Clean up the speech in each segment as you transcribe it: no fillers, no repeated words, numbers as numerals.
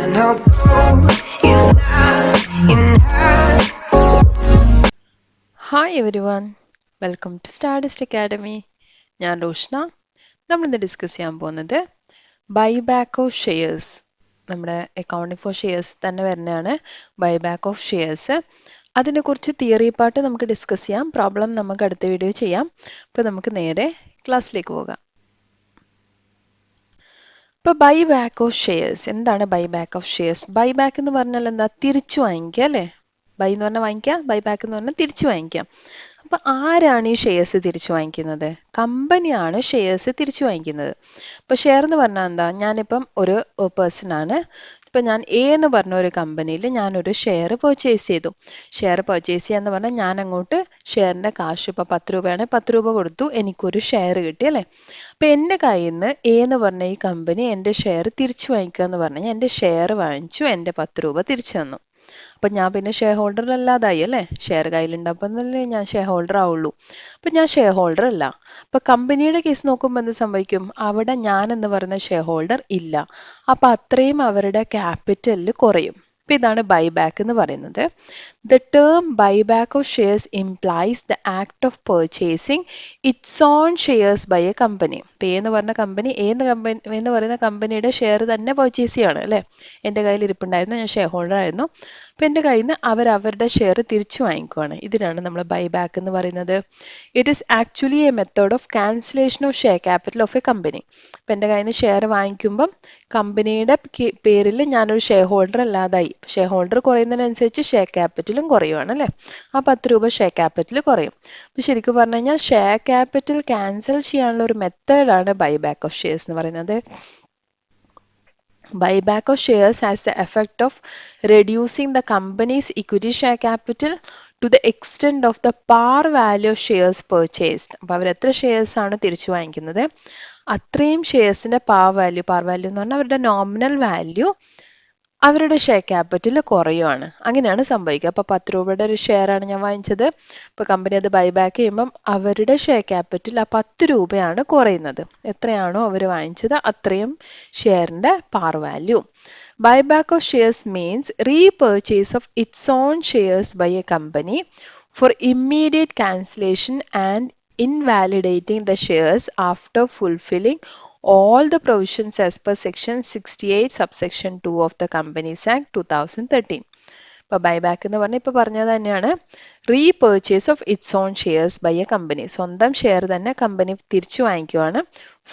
And although he's not in her. Hi everyone, welcome to stardist academy. ഞാൻ റോഷ്ന. നമ്മളിന്ന് discuss ചെയ്യാൻ പോകുന്നത് buyback of shares. നമ്മുടെ accounting for shares തന്നെ വരുന്നതാണ് ബൈബാക്ക് ഓഫ് ഷെയർസ്. അതിനെക്കുറിച്ച് തിയറി പാർട്ട് നമുക്ക് ഡിസ്കസ് ചെയ്യാം, പ്രോബ്ലം നമുക്ക് അടുത്ത വീഡിയോ ചെയ്യാം. അപ്പോൾ നമുക്ക് നേരെ ക്ലാസ്സിലേക്ക് പോകാം. ഇപ്പോൾ ബൈബാക്ക് ഓഫ് ഷെയർസ് എന്താണ്? ബൈബാക്ക് ഓഫ് ഷെയർസ്, ബൈബാക്ക് എന്ന് പറഞ്ഞാൽ എന്താ? തിരിച്ചു വാങ്ങിക്കുക അല്ലേ? ബൈ എന്ന് പറഞ്ഞാൽ വാങ്ങിക്കുക, ബൈബാക്ക് എന്ന് പറഞ്ഞാൽ തിരിച്ചു വാങ്ങിക്കാം. അപ്പൊ ആരാണ് ഈ ഷെയർസ് തിരിച്ചു വാങ്ങിക്കുന്നത്? കമ്പനിയാണ് ഷെയർസ് തിരിച്ചു വാങ്ങിക്കുന്നത്. ഇപ്പൊ ഷെയർ എന്ന് പറഞ്ഞാൽ എന്താ? ഞാനിപ്പം ഒരു പേഴ്സൺ ആണ്. ഇപ്പൊ ഞാൻ എ എന്ന് പറഞ്ഞ ഒരു കമ്പനിയിൽ ഞാനൊരു ഷെയർ പർച്ചേസ് ചെയ്തു. ഷെയർ പർച്ചേസ് ചെയ്യാന്ന് പറഞ്ഞാൽ ഞാൻ അങ്ങോട്ട് ഷെയറിന്റെ കാശ് ഇപ്പൊ 10 രൂപയാണ്, 10 രൂപ കൊടുത്തു, എനിക്കൊരു ഷെയർ കിട്ടി അല്ലേ? അപ്പൊ എന്റെ കയ്യിൽ നിന്ന് എ എന്ന് പറഞ്ഞ ഈ കമ്പനി എന്റെ ഷെയർ തിരിച്ചു വാങ്ങിക്കുക എന്ന് പറഞ്ഞാൽ എന്റെ ഷെയർ വാങ്ങിച്ചു, എന്റെ 10 രൂപ തിരിച്ചു തന്നു. അപ്പൊ ഞാൻ പിന്നെ ഷെയർ ഹോൾഡർ അല്ലാതായി അല്ലേ? ഷെയർ കയ്യിലുണ്ടപ്പന്നല്ലേ ഞാൻ ഷെയർ ഹോൾഡർ ആവുള്ളൂ. അപ്പൊ ഞാൻ ഷെയർ ഹോൾഡർ അല്ല. അപ്പൊ കമ്പനിയുടെ കേസ് നോക്കുമ്പോൾ എന്ത് സംഭവിക്കും? അവിടെ ഞാൻ എന്ന് പറയുന്ന ഷെയർ ഹോൾഡർ ഇല്ല. അപ്പൊ അത്രയും അവരുടെ ക്യാപിറ്റലിൽ കുറയും. അപ്പൊ ഇതാണ് ബൈബാക്ക് എന്ന് പറയുന്നത്. The term buyback of shares implies the act of purchasing its own shares by a company. ഇപ്പൊ എന്ന് പറയുന്ന കമ്പനി എന്ന് പറയുന്ന കമ്പനിയുടെ ഷെയർ തന്നെ പർച്ചേസ് ചെയ്യാണ് അല്ലേ? എൻ്റെ കയ്യിൽ ഇരിപ്പുണ്ടായിരുന്നു, ഞാൻ ഷെയർ ഹോൾഡർ ആയിരുന്നു. അപ്പൊ എൻ്റെ കയ്യിൽ നിന്ന് അവരുടെ ഷെയർ തിരിച്ചു വാങ്ങിക്കുവാണ്. ഇതിനാണ് നമ്മൾ ബൈബാക്ക് എന്ന് പറയുന്നത്. It is actually a method of cancellation of share capital of a company. അപ്പൊ എൻ്റെ കയ്യിൽ നിന്ന് ഷെയർ വാങ്ങിക്കുമ്പം കമ്പനിയുടെ പേരിൽ ഞാനൊരു ഷെയർ ഹോൾഡർ അല്ലാതായി. ഷെയർ ഹോൾഡർ കുറയുന്നതിനനുസരിച്ച് ഷെയർ ക്യാപിറ്റലും കുറയുവാണ് അല്ലേ? ആ 10 രൂപ ഷെയർ ക്യാപിറ്റൽ കുറയും. അപ്പൊ ശരിക്കും പറഞ്ഞു കഴിഞ്ഞാൽ ഷെയർ ക്യാപിറ്റൽ ക്യാൻസൽ ചെയ്യാനുള്ള ഒരു മെത്തേഡാണ് ബൈബാക്ക് ഓഫ് ഷെയർസ് എന്ന് പറയുന്നത്. Buyback of shares has the effect of reducing the company's equity share capital to the extent of the par value of shares purchased. അപ്പോൾ അവർ എത്ര ഷെയർസ് ആണ് തിരിച്ചു വാങ്ങിക്കുന്നത് അത്രയും ഷെയർസിന്റെ പാർ വാല്യൂ എന്ന് പറഞ്ഞാൽ അവരുടെ നോമിനൽ വാല്യൂ അവരുടെ ഷെയർ ക്യാപിറ്റൽ കുറയുവാണ്. അങ്ങനെയാണ് സംഭവിക്കുക. അപ്പൊ 10 രൂപയുടെ ഒരു ഷെയർ ആണ് ഞാൻ വാങ്ങിച്ചത്. ഇപ്പൊ കമ്പനി അത് ബൈബാക്ക് ചെയ്യുമ്പം അവരുടെ ഷെയർ ക്യാപിറ്റൽ ആ 10 രൂപയാണ് കുറയുന്നത്. എത്രയാണോ അവർ വാങ്ങിച്ചത് അത്രയും ഷെയറിന്റെ par value. Buyback of shares means repurchase of its own shares by a company for immediate cancellation and invalidating the shares after fulfilling all the provisions as per section 68 subsection 2 of the Companies Act 2013. ഇപ്പൊ buyback എന്ന് പറഞ്ഞാൽ ഇപ്പൊ പറഞ്ഞത് തന്നെയാണ്, repurchase of its own shares by a company. സ്വന്തം share തന്നെ company തിരിച്ചു വാങ്ങിക്കുവാണ്.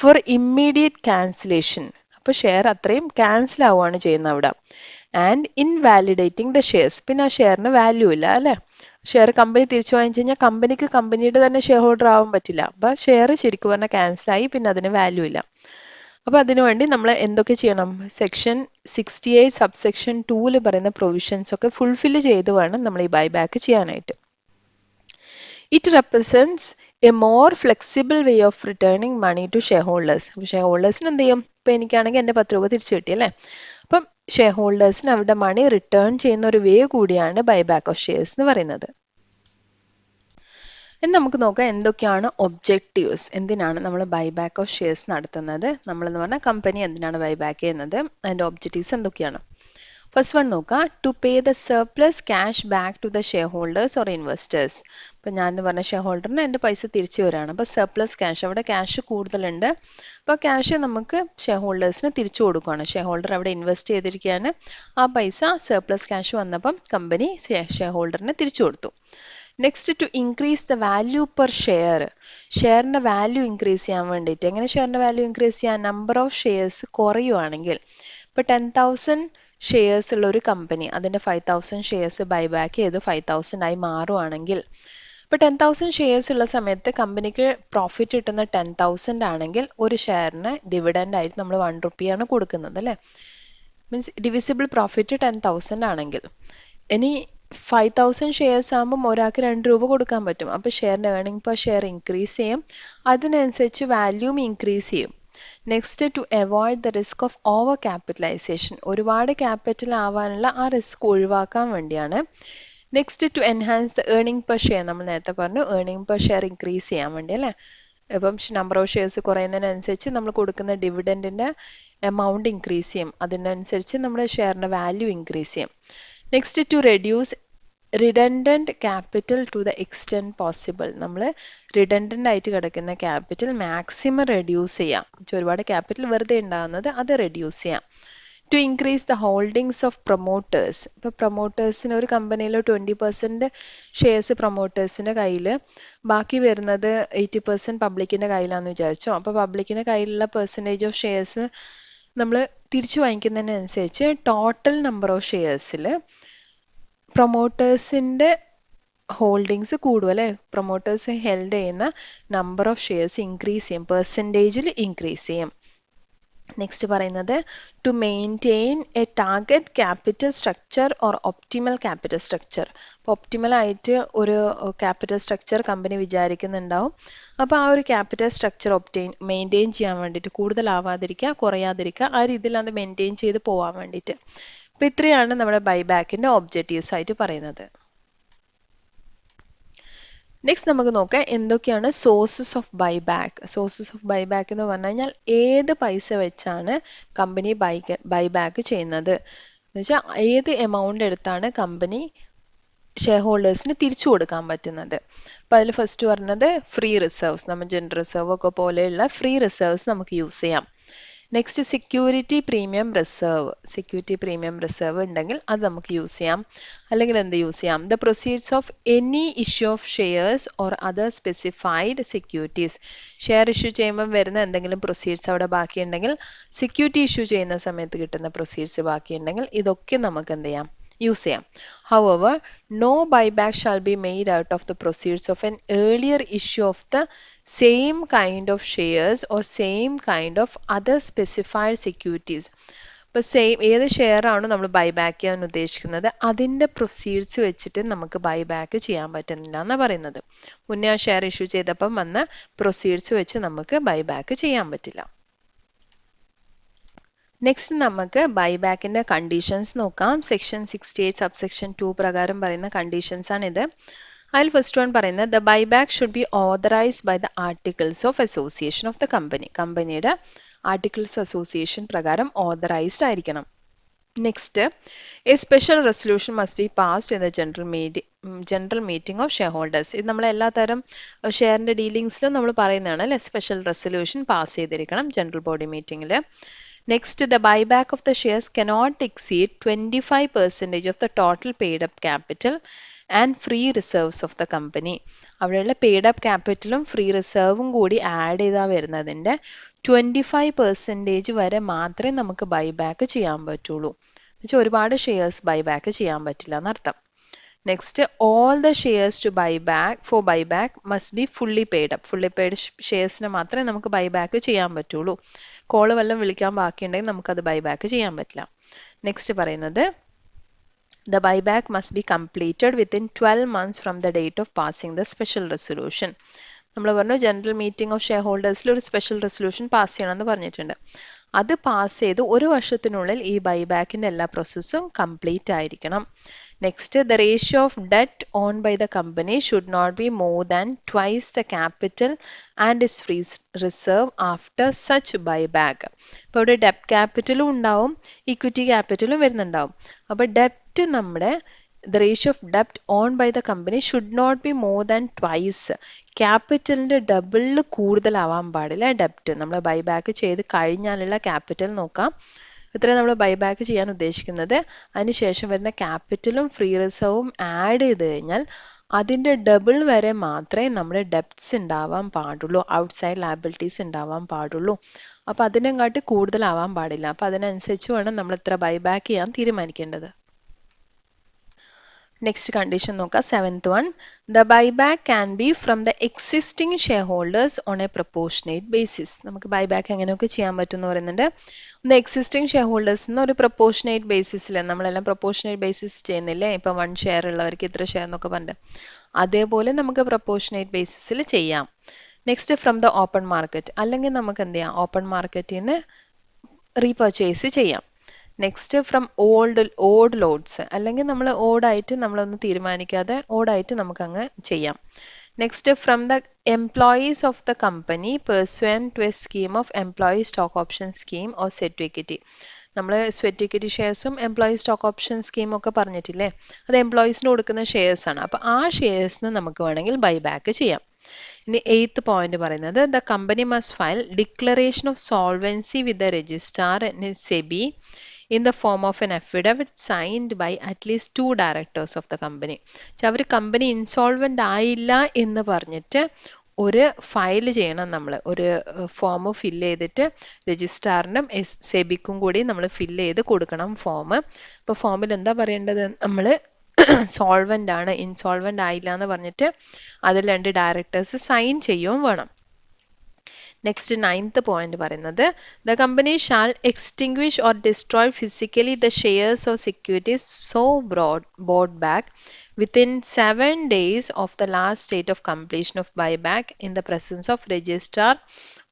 ഫോർ ഇമ്മീഡിയറ്റ് ക്യാൻസലേഷൻ, അപ്പൊ ഷെയർ അത്രയും ക്യാൻസൽ ആവുകയാണ് ചെയ്യുന്നത് അവിടെ. ആൻഡ് ഇൻവാലിഡേറ്റിംഗ് ദ ഷെയർസ്, പിന്നെ ആ ഷെയറിന് വാല്യൂ ഇല്ല അല്ലെ? ഷെയർ കമ്പനി തിരിച്ചു വാങ്ങിച്ചു കഴിഞ്ഞാൽ കമ്പനിക്ക് കമ്പനിയുടെ തന്നെ ഷെയർ ഹോൾഡർ ആവാൻ പറ്റില്ല. അപ്പൊ ഷെയർ ശരിക്കും പറഞ്ഞാൽ ക്യാൻസൽ ആയി, പിന്നെ അതിന് വാല്യൂ ഇല്ല. അപ്പൊ അതിനുവേണ്ടി നമ്മൾ എന്തൊക്കെ ചെയ്യണം? സെക്ഷൻ 68 സബ്സെക്ഷൻ 2 പറയുന്ന പ്രൊവിഷൻസ് ഒക്കെ ഫുൾഫിൽ ചെയ്ത് വേണം നമ്മൾ ഈ ബൈബാക്ക് ചെയ്യാനായിട്ട്. It represents a more flexible way of returning money to shareholders. Share ഹോൾഡേഴ്സിന് എന്ത് ചെയ്യും? ഇപ്പൊ എനിക്കാണെങ്കിൽ എന്റെ 10 രൂപ തിരിച്ചു കിട്ടി അല്ലേ? അപ്പം ഷെയർ ഹോൾഡേഴ്സിന് അവരുടെ മണി റിട്ടേൺ ചെയ്യുന്ന ഒരു വേ കൂടിയാണ് ബൈബാക്ക് ഓഫ് ഷെയർസ് എന്ന് പറയുന്നത്. ഇനി നമുക്ക് നോക്കാം എന്തൊക്കെയാണ് ഒബ്ജക്റ്റീവ്സ്, എന്തിനാണ് നമ്മൾ ബൈബാക്ക് ഓഫ് ഷെയർസ് നടത്തുന്നത്. നമ്മളെന്ന് പറഞ്ഞാൽ കമ്പനി എന്തിനാണ് ബൈബാക്ക് ചെയ്യുന്നത്, അതിന്റെ ഒബ്ജക്റ്റീവ്സ് എന്തൊക്കെയാണ്. ഫസ്റ്റ് വൺ നോക്കാം, to pay the surplus cash back to the share holders or investors. ഇപ്പം ഞാൻ എന്ന് പറഞ്ഞ ഷെയർ ഹോൾഡറിന് എൻ്റെ പൈസ തിരിച്ചു വരാണ്. അപ്പോൾ സർപ്ലസ് ക്യാഷ്, അവിടെ ക്യാഷ് കൂടുതലുണ്ട്. അപ്പോൾ ക്യാഷ് നമുക്ക് ഷെയർ ഹോൾഡേഴ്സിന് തിരിച്ചു കൊടുക്കുകയാണ്. ഷെയർ ഹോൾഡർ അവിടെ ഇൻവെസ്റ്റ് ചെയ്തിരിക്കുകയാണ്. ആ പൈസ സർപ്ലസ് ക്യാഷ് വന്നപ്പം കമ്പനി ഷെയർ ഹോൾഡറിന് തിരിച്ചു കൊടുത്തു. Next, to increase the value per share. ഷെയറിന്റെ വാല്യൂ ഇൻക്രീസ് ചെയ്യാൻ വേണ്ടിയിട്ട്. എങ്ങനെ ഷെയറിന്റെ വാല്യൂ ഇൻക്രീസ് ചെയ്യാൻ? നമ്പർ ഓഫ് ഷെയർസ് കുറയുവാണെങ്കിൽ, ഇപ്പൊ 10,000 ഷെയർസ് ഉള്ള ഒരു കമ്പനി അതിന്റെ 5,000 ഷെയർസ് ബൈബാക്ക് ചെയ്ത് 5,000 ആയി മാറുവാണെങ്കിൽ, ഇപ്പൊ 10,000 ഷെയർസ് ഉള്ള സമയത്ത് കമ്പനിക്ക് പ്രോഫിറ്റ് കിട്ടുന്ന 10,000 ആണെങ്കിൽ ഒരു ഷെയറിന് ഡിവിഡൻഡ് ആയിട്ട് നമ്മൾ 1 റുപ്പിയാണ് കൊടുക്കുന്നത് അല്ലെ? മീൻസ് ഡിവിസിബിൾ പ്രോഫിറ്റ് 10,000 ആണെങ്കിൽ. ഇനി 5,000 ഷെയർസ് ആകുമ്പോൾ ഒരാൾക്ക് 2 രൂപ കൊടുക്കാൻ പറ്റും. അപ്പൊ ഷെയറിന്റെ ഏർണിംഗ് പെർ ഷെയർ ഇൻക്രീസ് ചെയ്യും, അതിനനുസരിച്ച് വാല്യൂം ഇൻക്രീസ് ചെയ്യും. Next, to avoid the risk of over capitalization. ഒരുപാട് ക്യാപിറ്റൽ ആവാനുള്ള ആ റിസ്ക് ഒഴിവാക്കാൻ വേണ്ടിയാണ്. Next, to enhance the earning per share. നമ്മൾ നേരത്തെ പറഞ്ഞു ഏർണിംഗ് പെർ ഷെയർ ഇൻക്രീസ് ചെയ്യാൻ വേണ്ടി അല്ലേ? ഇപ്പം നമ്പർ ഓഫ് ഷെയർസ് കുറയുന്നതിനനുസരിച്ച് നമ്മൾ കൊടുക്കുന്ന ഡിവിഡൻഡിന്റെ എമൗണ്ട് ഇൻക്രീസ് ചെയ്യും, അതിനനുസരിച്ച് നമ്മുടെ ഷെയറിൻ്റെ വാല്യൂ ഇൻക്രീസ് ചെയ്യും. Next to reduce redundant capital to the extent possible. നമ്മൾ റിഡൻഡൻ്റ് ആയിട്ട് കിടക്കുന്ന ക്യാപിറ്റൽ മാക്സിമം റെഡ്യൂസ് ചെയ്യാം. ഒരുപാട് ക്യാപിറ്റൽ വെറുതെ ഉണ്ടാകുന്നത് അത് റെഡ്യൂസ് ചെയ്യാം. To increase the holdings of promoters. ഇപ്പോൾ പ്രൊമോട്ടേഴ്സിന് ഒരു കമ്പനിയിൽ 20% ഷെയർസ് പ്രൊമോട്ടേഴ്സിൻ്റെ കയ്യിൽ, ബാക്കി വരുന്നത് 80% പബ്ലിക്കിൻ്റെ കയ്യിലാണെന്ന് വിചാരിച്ചോ. അപ്പോൾ പബ്ലിക്കിൻ്റെ കയ്യിലുള്ള പെർസെൻറ്റേജ് ഓഫ് ഷെയർസ് നമ്മൾ തിരിച്ചു വാങ്ങിക്കുന്നതിനനുസരിച്ച് ടോട്ടൽ നമ്പർ ഓഫ് ഷെയർസിൽ പ്രൊമോട്ടേഴ്സിൻ്റെ ഹോൾഡിങ്സ് കൂടും അല്ലേ. പ്രൊമോട്ടേഴ്സ് ഹെൽഡ് ചെയ്യുന്ന നമ്പർ ഓഫ് ഷെയർസ് ഇൻക്രീസ് ചെയ്യും, പെർസെൻറ്റേജിൽ ഇൻക്രീസ് ചെയ്യും. നെക്സ്റ്റ് പറയുന്നത് to maintain a target capital structure or optimal capital structure. അപ്പോൾ ഒപ്റ്റിമൽ ആയിട്ട് ഒരു ക്യാപിറ്റൽ സ്ട്രക്ചർ കമ്പനി വിചാരിക്കുന്നുണ്ടാവും. അപ്പോൾ ആ ഒരു ക്യാപിറ്റൽ സ്ട്രക്ചർ മെയിൻറ്റെയിൻ ചെയ്യാൻ വേണ്ടിയിട്ട്, കൂടുതലാവാതിരിക്കുക കുറയാതിരിക്കുക, ആ രീതിയിൽ അത് മെയിൻറ്റെയിൻ ചെയ്ത് പോകാൻ വേണ്ടിയിട്ട്. അപ്പോൾ ഇത്രയാണ് നമ്മുടെ ബൈബാക്കിൻ്റെ ഒബ്ജക്റ്റീവ്സ് ആയിട്ട് പറയുന്നത്. നെക്സ്റ്റ് നമുക്ക് നോക്കാം എന്തൊക്കെയാണ് sources of buyback. Sources of buyback എന്ന് പറഞ്ഞു കഴിഞ്ഞാൽ ഏത് പൈസ വെച്ചാണ് കമ്പനി ബൈബാക്ക് ചെയ്യുന്നത് എന്ന് വെച്ചാൽ ഏത് എമൗണ്ട് എടുത്താണ് കമ്പനി ഷെയർ ഹോൾഡേഴ്സിന് തിരിച്ചു കൊടുക്കാൻ പറ്റുന്നത്. അപ്പോൾ അതിൽ ഫസ്റ്റ് പറഞ്ഞത് ഫ്രീ റിസർവ്സ്, നമ്മൾ ജനറൽ റിസർവ് ഒക്കെ പോലെയുള്ള ഫ്രീ റിസർവ്സ് നമുക്ക് യൂസ് ചെയ്യാം. Next security premium reserve. Security premium reserve ഉണ്ടെങ്കിൽ അത് നമുക്ക് യൂസ് ചെയ്യാം. അല്ലെങ്കിൽ എന്ത് യൂസ് ചെയ്യാം? The proceeds of any issue of shares or other specified securities. Share issue ചെയ്യുമ്പോൾ വരുന്ന എന്തെങ്കിലും പ്രൊസീഡ്സ് അവിടെ ബാക്കിയുണ്ടെങ്കിൽ, സെക്യൂരിറ്റി ഇഷ്യൂ ചെയ്യുന്ന സമയത്ത് കിട്ടുന്ന പ്രൊസീഡ്സ് ബാക്കിയുണ്ടെങ്കിൽ, ഇതൊക്കെ നമുക്ക് എന്ത് ചെയ്യാം? യൂസ് ചെയ്യാം. However, no buyback shall be made out of the proceeds of an earlier issue of the same kind of shares or same kind of other specified securities. ഇപ്പോൾ ഏത് ഷെയർ ആണ് നമ്മൾ ബൈബാക്ക് ചെയ്യാൻ ഉദ്ദേശിക്കുന്നത്, അതിൻ്റെ പ്രൊസീഡ്സ് വെച്ചിട്ട് നമുക്ക് ബൈബാക്ക് ചെയ്യാൻ പറ്റുന്നില്ല എന്നാണ് പറയുന്നത്. മുന്നേ ആ ഷെയർ ഇഷ്യൂ ചെയ്തപ്പം വന്ന പ്രൊസീഡ്സ് വെച്ച് നമുക്ക് ബൈബാക്ക് ചെയ്യാൻ പറ്റില്ല. നെക്സ്റ്റ് നമുക്ക് ബൈബാക്കിൻ്റെ കണ്ടീഷൻസ് നോക്കാം. സെക്ഷൻ 68 സബ്സെക്ഷൻ 2 പ്രകാരം പറയുന്ന കണ്ടീഷൻസ് ആണ് ഇത്. അതിൽ ഫസ്റ്റ് വൺ പറയുന്നത് the buyback should be authorised by the articles of association of the company. കമ്പനിയുടെ ആർട്ടിക്കിൾസ് അസോസിയേഷൻ പ്രകാരം ഓതറൈസ്ഡ് ആയിരിക്കണം. Next a special resolution must be passed in the general meeting of share holders. ഇത് നമ്മൾ എല്ലാ തരം ഷെയറിൻ്റെ ഡീലിങ്സിലും നമ്മൾ പറയുന്നതാണ് അല്ലേ. സ്പെഷ്യൽ റെസൊല്യൂഷൻ പാസ് ചെയ്തിരിക്കണം ജനറൽ ബോഡി മീറ്റിംഗിൽ. Next, the buyback of the shares cannot exceed 25% of the total paid up capital and free reserves of the company. അവിടെയുള്ള പെയ്ഡ് അപ്പ് ക്യാപിറ്റലും ഫ്രീ റിസർവും കൂടി ആഡ് ചെയ്താൽ വരുന്നതിൻ്റെ 25% വരെ മാത്രമേ നമുക്ക് ബൈബാക്ക് ചെയ്യാൻ പറ്റുള്ളൂ. എന്നുവെച്ചാൽ ഒരുപാട് ഷെയർസ് ബൈബാക്ക് ചെയ്യാൻ പറ്റില്ല എന്നർത്ഥം. Next, all the shares to for buyback must be fully paid up. Fully paid ഷെയർസിന് മാത്രമേ നമുക്ക് ബൈബാക്ക് ചെയ്യാൻ പറ്റുള്ളൂ. കോള് വല്ലതും വിളിക്കാൻ ബാക്കിയുണ്ടെങ്കിൽ നമുക്കത് ബൈബാക്ക് ചെയ്യാൻ പറ്റില്ല. നെക്സ്റ്റ് പറയുന്നത് the buyback must B completed within 12 months from the date of passing the special resolution. നമ്മൾ പറഞ്ഞു ജനറൽ മീറ്റിംഗ് ഓഫ് ഷെയർ ഹോൾഡേഴ്സിൽ ഒരു സ്പെഷ്യൽ റെസൊല്യൂഷൻ പാസ് ചെയ്യണമെന്ന് പറഞ്ഞിട്ടുണ്ട്. അത് പാസ് ചെയ്ത് ഒരു വർഷത്തിനുള്ളിൽ ഈ ബൈബാക്കിൻ്റെ എല്ലാ പ്രോസസ്സും കംപ്ലീറ്റ് ആയിരിക്കണം. Next, the ratio of debt on by the company should not be more than twice the capital and is free reserve after such buyback. ഇപ്പോൾ ഇവിടെ ഡെപ്റ്റ് ക്യാപിറ്റലും ഉണ്ടാവും, ഇക്വിറ്റി ക്യാപിറ്റലും വരുന്നുണ്ടാവും. അപ്പോൾ ഡെപ്റ്റ് നമ്മുടെ ദ റേഷ്യോ ഓഫ് ഡെപ്റ്റ് on by the company should not be more than twice. ക്യാപിറ്റലിൻ്റെ ഡബിളിൽ കൂടുതലാവാൻ പാടില്ല ഡെപ്റ്റ്. നമ്മൾ ബൈബാക്ക് ചെയ്ത് കഴിഞ്ഞാലുള്ള ക്യാപിറ്റൽ നോക്കാം. ഇത്രയും നമ്മൾ ബൈബാക്ക് ചെയ്യാൻ ഉദ്ദേശിക്കുന്നത്. അതിനുശേഷം വരുന്ന ക്യാപിറ്റലും ഫ്രീ റിസർവും ആഡ് ചെയ്ത് കഴിഞ്ഞാൽ അതിൻ്റെ ഡബിൾ വരെ മാത്രമേ നമ്മുടെ ഡെപ്റ്റ്സ് ഉണ്ടാവാൻ പാടുള്ളൂ, ഔട്ട്സൈഡ് ലയബിലിറ്റീസ് ഉണ്ടാവാൻ പാടുള്ളൂ. അപ്പോൾ അതിനെക്കാട്ടി കൂടുതലാവാൻ പാടില്ല. അപ്പോൾ അതിനനുസരിച്ച് വേണം നമ്മൾ ഇത്ര ബൈബാക്ക് ചെയ്യാൻ തീരുമാനിക്കേണ്ടത്. നെക്സ്റ്റ് കണ്ടീഷൻ നോക്കാം. 7th one, the buyback can be from the existing share holders on A proportionate basis. നമുക്ക് ബൈബാക്ക് എങ്ങനെയൊക്കെ ചെയ്യാൻ പറ്റും എന്ന് പറയുന്നുണ്ട്. ഒന്ന് എക്സിസ്റ്റിംഗ് ഷെയർ ഹോൾഡേഴ്സ് എന്ന് ഒരു പ്രൊപ്പോർഷനേറ്റ് ബേസിസിൽ, നമ്മളെല്ലാം പ്രൊപ്പോർഷനേറ്റ് ബേസിസ് ചെയ്യുന്നില്ലേ, ഇപ്പം 1 ഷെയർ ഉള്ളവർക്ക് ഇത്ര ഷെയർ എന്നൊക്കെ പറഞ്ഞിട്ട്, അതേപോലെ നമുക്ക് പ്രൊപ്പോർഷനേറ്റ് ബേസിസിൽ ചെയ്യാം. Next, from the open market, അല്ലെങ്കിൽ നമുക്ക് എന്ത് ചെയ്യാം, ഓപ്പൺ മാർക്കറ്റിൽ നിന്ന് റീപർച്ചേസ് ചെയ്യാം. നെക്സ്റ്റ്, ഫ്രം ഓൾഡ് ലോഡ്സ്, അല്ലെങ്കിൽ നമ്മൾ ഓടായിട്ട് നമ്മളൊന്ന് തീരുമാനിക്കാതെ ഓടായിട്ട് നമുക്കങ്ങ് ചെയ്യാം. Next from the employees of the company pursuant to a scheme of employee stock option scheme or set to equity. നമ്മൾ സ്വെറ്റ് ഇക്വിറ്റി ഷെയർസും എംപ്ലോയി സ്റ്റോക്ക് ഓപ്ഷൻ സ്കീമും ഒക്കെ പറഞ്ഞിട്ടില്ലേ, അത് എംപ്ലോയീസിന് കൊടുക്കുന്ന ഷെയർസ് ആണ്. അപ്പോൾ ആ ഷെയർസിന് നമുക്ക് വേണമെങ്കിൽ ബൈ ബാക്ക് ചെയ്യാം. ഇനി 8th പോയിന്റ് പറയുന്നത് the company must file declaration of solvency with the registrar SEBI in the form of an affidavit signed by at least 2 directors of the company. അവർ കമ്പനി ഇൻസോൾവെന്റ് ആയില്ല എന്ന് പറഞ്ഞിട്ട് ഒരു ഫയൽ ചെയ്യണം, നമ്മൾ ഒരു ഫോം ഫില്ല് ചെയ്തിട്ട് രജിസ്ട്രാറിനും സെബിക്കും കൂടി നമ്മൾ ഫില്ല് ചെയ്ത് കൊടുക്കണം ഫോം. അപ്പോൾ ഫോമിൽ എന്താ പറയേണ്ടത്, നമ്മൾ സോൾവെന്റ് ആണ്, ഇൻസോൾവെന്റ് ആയില്ല എന്ന് പറഞ്ഞിട്ട് അതിൽ 2 ഡയറക്ടേഴ്സ് സൈൻ ചെയ്യുകയും വേണം. നെക്സ്റ്റ് 9th പോയിന്റ് പറയുന്നത് the company shall extinguish or destroy physically the shares or securities so boat back within 7 days of the last date of completion of buyback in the presence of registrar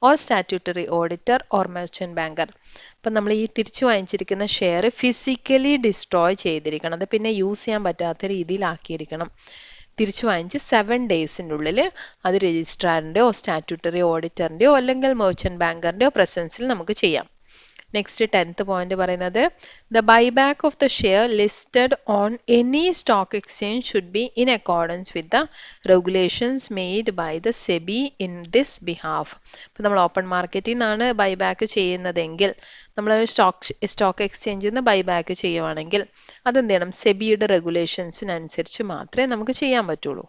or statutory auditor or merchant banker. അപ്പം നമ്മൾ ഈ തിരിച്ചു വാങ്ങിച്ചിരിക്കുന്ന share physically destroy ചെയ്തിരിക്കണം, അത് പിന്നെ use ചെയ്യാൻ പറ്റാത്ത രീതിയിലാക്കിയിരിക്കണം. തിരിച്ചു വാങ്ങിച്ച് 7 ഡേയ്സിൻ്റെ ഉള്ളിൽ അത് രജിസ്ട്രാറിൻ്റെയോ സ്റ്റാറ്റ്യൂട്ടറി ഓഡിറ്ററിൻ്റെയോ അല്ലെങ്കിൽ മെർച്ചന്റ് ബാങ്കറിൻ്റെയോ പ്രസൻസിൽ നമുക്ക് ചെയ്യാം. നെക്സ്റ്റ് 10th പോയിന്റ് പറയുന്നത് the buyback of the share listed on any stock exchange should be in accordance with the regulations made by the SEBI in this behalf. ഇപ്പം നമ്മൾ ഓപ്പൺ മാർക്കറ്റിൽ നിന്നാണ് ബൈബാക്ക് ചെയ്യുന്നതെങ്കിൽ, നമ്മൾ സ്റ്റോക്ക് എക്സ്ചേഞ്ചിൽ നിന്ന് ബൈബാക്ക് ചെയ്യുവാണെങ്കിൽ അതെന്ത് ചെയ്യണം, സെബിയുടെ റെഗുലേഷൻസിനനുസരിച്ച് മാത്രമേ നമുക്ക് ചെയ്യാൻ പറ്റുള്ളൂ.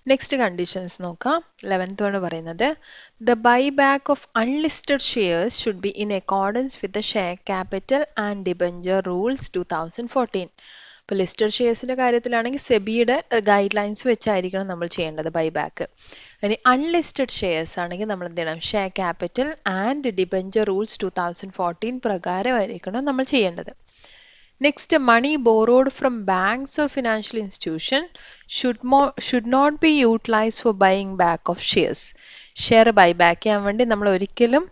നെക്സ്റ്റ് കണ്ടീഷൻസ് നോക്കാം. 11th ആണ് പറയുന്നത് the buy back of unlisted shares should be in accordance with the share capital and debenture rules 2014. ഇപ്പോൾ ലിസ്റ്റഡ് ഷെയർസിൻ്റെ കാര്യത്തിലാണെങ്കിൽ സെബിയുടെ ഗൈഡ് ലൈൻസ് വെച്ചായിരിക്കണം നമ്മൾ ചെയ്യേണ്ടത് ബൈ ബാക്ക്. ഇനി അൺലിസ്റ്റഡ് ഷെയർസ് ആണെങ്കിൽ നമ്മൾ എന്ത് ചെയ്യണം, share capital and debenture rules 2014 പ്രകാരമായിരിക്കണം നമ്മൾ ചെയ്യേണ്ടത്. Next, money borrowed from banks or financial institution should not be utilized for buying back of shares. Share buyback ചെയ്യാൻ വേണ്ടി നമ്മൾ ഒരിക്കലും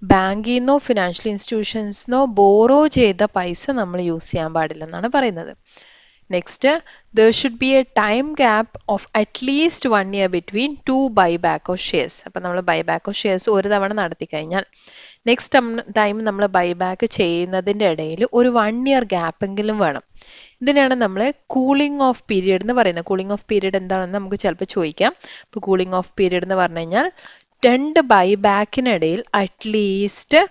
ബാങ്കിൽ നിന്നോ ഫിനാൻഷ്യൽ ഇൻസ്റ്റിറ്റ്യൂഷൻസിനോ ബോറോ ചെയ്ത പൈസ നമ്മൾ യൂസ് ചെയ്യാൻ പാടില്ലെന്നാണ് പറയുന്നത്. Next, there should be a time gap of at least 1 year between 2 buyback of shares. അപ്പം നമ്മൾ ബൈബാക്ക് ഓഫ് ഷെയർസ് ഒരു തവണ നടത്തി കഴിഞ്ഞാൽ നെക്സ്റ്റ് ടൈം നമ്മൾ ബൈബാക്ക് ചെയ്യുന്നതിൻ്റെ ഇടയിൽ ഒരു 1 year ഗ്യാപ്പ് എങ്കിലും വേണം. ഇതിനാണ് നമ്മൾ കൂളിംഗ് ഓഫ് പീരിയഡ് എന്ന് പറയുന്നത്. കൂളിംഗ് ഓഫ് പീരിയഡ് എന്താണെന്ന് നമുക്ക് ചിലപ്പോൾ ചോദിക്കാം. ഇപ്പോൾ കൂളിംഗ് ഓഫ് പീരിയഡ് എന്ന് പറഞ്ഞു കഴിഞ്ഞാൽ 2 ബൈബാക്കിനിടയിൽ അറ്റ്ലീസ്റ്റ്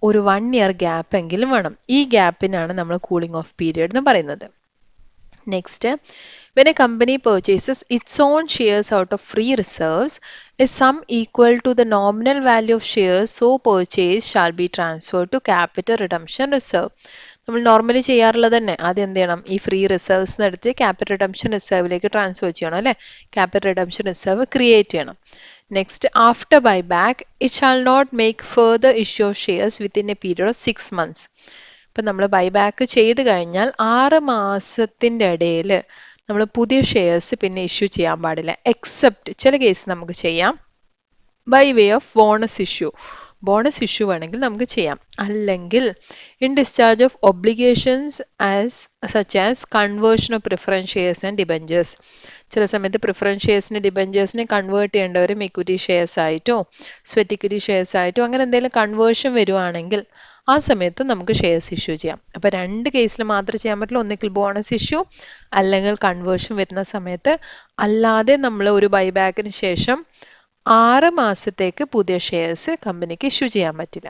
ഒരു 1 year ഗ്യാപ്പ് എങ്കിലും വേണം. ഈ ഗ്യാപ്പിനാണ് നമ്മൾ കൂളിംഗ് ഓഫ് പീരിയഡ് എന്ന് പറയുന്നത്. Next, when a company purchases its own shares out of free reserves, a sum equal to the nominal value of shares so purchased shall be transferred to capital redemption reserve. നമ്മൾ normally ചെയ്യാറുള്ളത് തന്നെ, ആദ്യം എന്ത് ചെയ്യണം, ഈ free reserves എടുത്ത് capital redemption റിസർവിലേക്ക് transfer ചെയ്യണം അല്ലേ, ക്യാപിറ്റൽ റിഡംഷൻ റിസർവ് ക്രിയേറ്റ് ചെയ്യണം. Next, after buy back it shall not make further issue of shares within a period of 6 months. ഇപ്പം നമ്മൾ ബൈബാക്ക് ചെയ്ത് കഴിഞ്ഞാൽ 6 മാസത്തിൻ്റെ ഇടയിൽ നമ്മൾ പുതിയ ഷെയർസ് പിന്നെ ഇഷ്യൂ ചെയ്യാൻ പാടില്ല. എക്സെപ്റ്റ് ചില കേസ് നമുക്ക് ചെയ്യാം, by way of bonus issue. Bonus issue വേണമെങ്കിൽ നമുക്ക് ചെയ്യാം. അല്ലെങ്കിൽ in discharge of obligations such as conversion of preference shares and debentures. ചില സമയത്ത് പ്രിഫറൻസ് ഷെയർസിനെ ഡിബഞ്ചേഴ്സിനെ കൺവേർട്ട് ചെയ്യേണ്ടവരും ഇക്വിറ്റി ഷെയർസ് ആയിട്ടോ സ്വെറ്റ് ഇക്വിറ്റി ഷെയർസ് ആയിട്ടോ അങ്ങനെ എന്തെങ്കിലും കൺവേർഷൻ വരുവാണെങ്കിൽ ആ സമയത്ത് നമുക്ക് ഷെയർസ് ഇഷ്യൂ ചെയ്യാം. അപ്പോൾ 2 കേസിൽ മാത്രമേ ചെയ്യാൻ പറ്റുള്ളൂ, ഒന്നിക്കിൽ ബോണസ് ഇഷ്യൂ അല്ലെങ്കിൽ കൺവേർഷൻ വരുന്ന സമയത്ത്. അല്ലാതെ നമ്മൾ ഒരു ബൈബാക്കിന് ശേഷം 6 മാസത്തേക്ക് പുതിയ ഷെയർസ് കമ്പനിക്ക് ഇഷ്യൂ ചെയ്യാൻ പറ്റില്ല.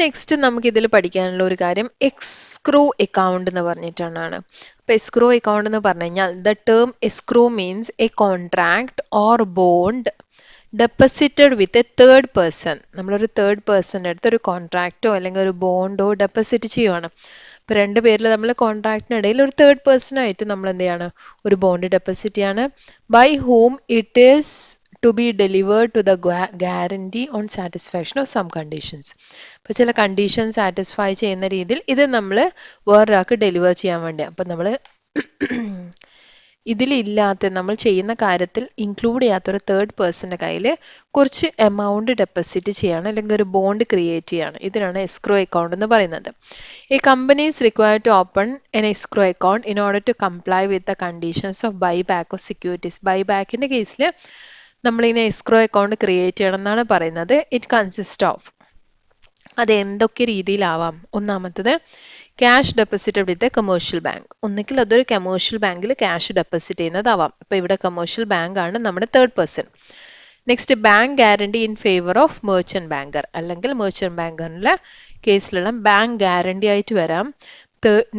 നെക്സ്റ്റ് നമുക്ക് ഇതിൽ പഠിക്കാനുള്ള ഒരു കാര്യം എസ്ക്രോ അക്കൗണ്ട് എന്ന് പറഞ്ഞിട്ടാണ്. അപ്പോൾ എസ്ക്രോ അക്കൗണ്ട് എന്ന് പറഞ്ഞു കഴിഞ്ഞാൽ the term escrow means A contract or bond deposited with a third person. നമ്മളൊരു തേർഡ് പേഴ്സൻ്റെ അടുത്ത് ഒരു കോൺട്രാക്റ്റോ അല്ലെങ്കിൽ ഒരു ബോണ്ടോ ഡെപ്പോസിറ്റ് ചെയ്യുവാണ്. ഇപ്പോൾ 2 പേരിൽ നമ്മൾ കോൺട്രാക്റ്റിനിടയിൽ ഒരു തേർഡ് പേഴ്സണായിട്ട് നമ്മൾ എന്ത് ചെയ്യാണ്, ഒരു ബോണ്ട് ഡെപ്പോസിറ്റ് ചെയ്യാണ്. By whom it is to be delivered to the guarantee on satisfaction of some conditions. ഇപ്പോൾ ചില കണ്ടീഷൻ സാറ്റിസ്ഫൈ ചെയ്യുന്ന രീതിയിൽ ഇത് നമ്മൾ വേറൊരാൾക്ക് ഡെലിവർ ചെയ്യാൻ വേണ്ടി. അപ്പം നമ്മൾ ഇതിലില്ലാത്ത നമ്മൾ ചെയ്യുന്ന കാര്യത്തിൽ ഇൻക്ലൂഡ് ചെയ്യാത്ത ഒരു തേർഡ് പേഴ്സന്റെ കയ്യിൽ കുറച്ച് എമൗണ്ട് ഡെപ്പോസിറ്റ് ചെയ്യാണ് അല്ലെങ്കിൽ ഒരു ബോണ്ട് ക്രിയേറ്റ് ചെയ്യാണ്. ഇതിനാണ് എസ്ക്രോ അക്കൗണ്ട് എന്ന് പറയുന്നത്. A company is required to open an escrow account in order to comply with the conditions of buyback of securities. ബൈബാക്കിന്റെ കേസിൽ നമ്മളിങ്ങനെ എസ്ക്രോ അക്കൗണ്ട് ക്രിയേറ്റ് ചെയ്യണം എന്നാണ് പറയുന്നത്. ഇറ്റ് കൺസിസ്റ്റ് ഓഫ്, അത് എന്തൊക്കെ രീതിയിലാവാം. ഒന്നാമത്തത് cash deposited with a commercial bank. ഒന്നുകിൽ അതൊരു കമേഴ്ഷ്യൽ ബാങ്കിൽ ക്യാഷ് ഡെപ്പോസിറ്റ് ചെയ്യുന്നതാവാം. ഇപ്പൊ ഇവിടെ കമേഴ്ഷ്യൽ ബാങ്ക് ആണ് നമ്മുടെ third person. Next bank guarantee in favour of merchant banker, അല്ലെങ്കിൽ മെർച്ചന്റ് ബാങ്കറിലെ കേസിലുള്ള ബാങ്ക് ഗ്യാരണ്ടി ആയിട്ട് വരാം.